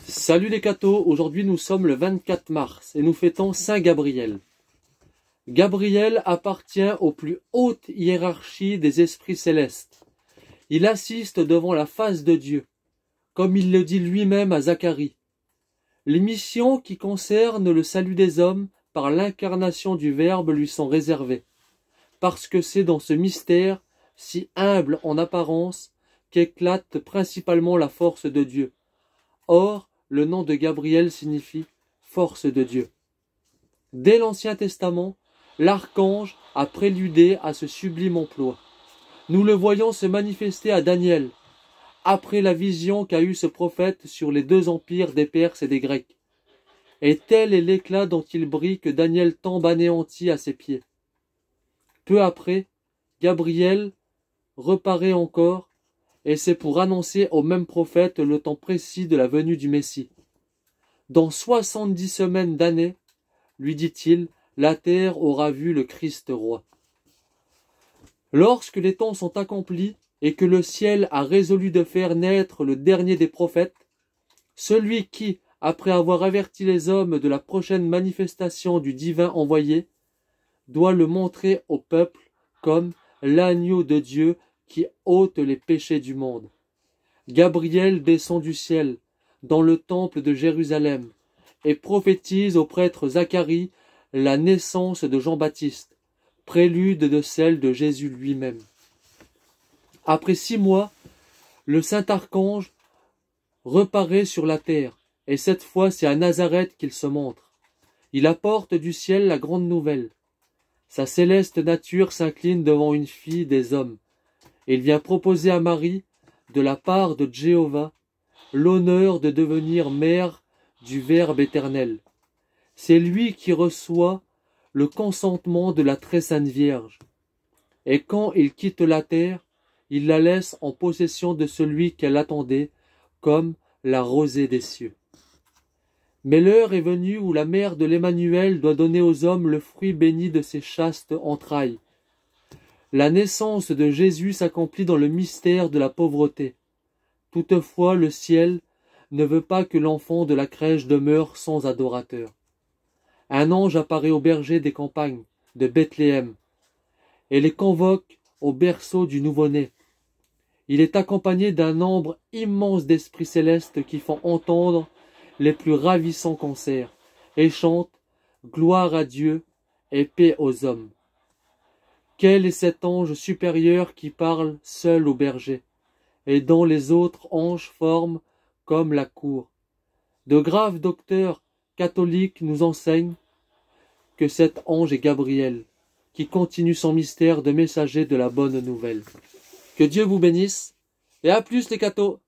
Salut les cathos, aujourd'hui nous sommes le 24 mars et nous fêtons Saint Gabriel. Gabriel appartient aux plus hautes hiérarchies des esprits célestes. Il assiste devant la face de Dieu, comme il le dit lui-même à Zacharie. Les missions qui concernent le salut des hommes par l'incarnation du Verbe lui sont réservées, parce que c'est dans ce mystère, si humble en apparence, qu'éclate principalement la force de Dieu. Or, le nom de Gabriel signifie « force de Dieu ». Dès l'Ancien Testament, l'archange a préludé à ce sublime emploi. Nous le voyons se manifester à Daniel, après la vision qu'a eue ce prophète sur les deux empires des Perses et des Grecs. Et tel est l'éclat dont il brille que Daniel tombe anéanti à ses pieds. Peu après, Gabriel reparaît encore, et c'est pour annoncer au même prophète le temps précis de la venue du Messie. Dans 70 semaines d'années, lui dit-il, la terre aura vu le Christ roi. Lorsque les temps sont accomplis et que le ciel a résolu de faire naître le dernier des prophètes, celui qui, après avoir averti les hommes de la prochaine manifestation du divin envoyé, doit le montrer au peuple comme l'agneau de Dieu qui ôte les péchés du monde. Gabriel descend du ciel, dans le temple de Jérusalem, et prophétise au prêtre Zacharie la naissance de Jean-Baptiste, prélude de celle de Jésus lui-même. Après 6 mois, le saint archange reparaît sur la terre, et cette fois c'est à Nazareth qu'il se montre. Il apporte du ciel la grande nouvelle. Sa céleste nature s'incline devant une fille des hommes. Il vient proposer à Marie, de la part de Jéhovah, l'honneur de devenir mère du Verbe éternel. C'est lui qui reçoit le consentement de la très sainte Vierge. Et quand il quitte la terre, il la laisse en possession de celui qu'elle attendait, comme la rosée des cieux. Mais l'heure est venue où la mère de l'Emmanuel doit donner aux hommes le fruit béni de ses chastes entrailles. La naissance de Jésus s'accomplit dans le mystère de la pauvreté. Toutefois, le ciel ne veut pas que l'enfant de la crèche demeure sans adorateur. Un ange apparaît au berger des campagnes de Bethléem et les convoque au berceau du nouveau-né. Il est accompagné d'un nombre immense d'esprits célestes qui font entendre les plus ravissants concerts et chantent « Gloire à Dieu et paix aux hommes ». Quel est cet ange supérieur qui parle seul au berger, et dont les autres anges forment comme la cour? De graves docteurs catholiques nous enseignent que cet ange est Gabriel, qui continue son mystère de messager de la bonne nouvelle. Que Dieu vous bénisse, et à plus les cathos!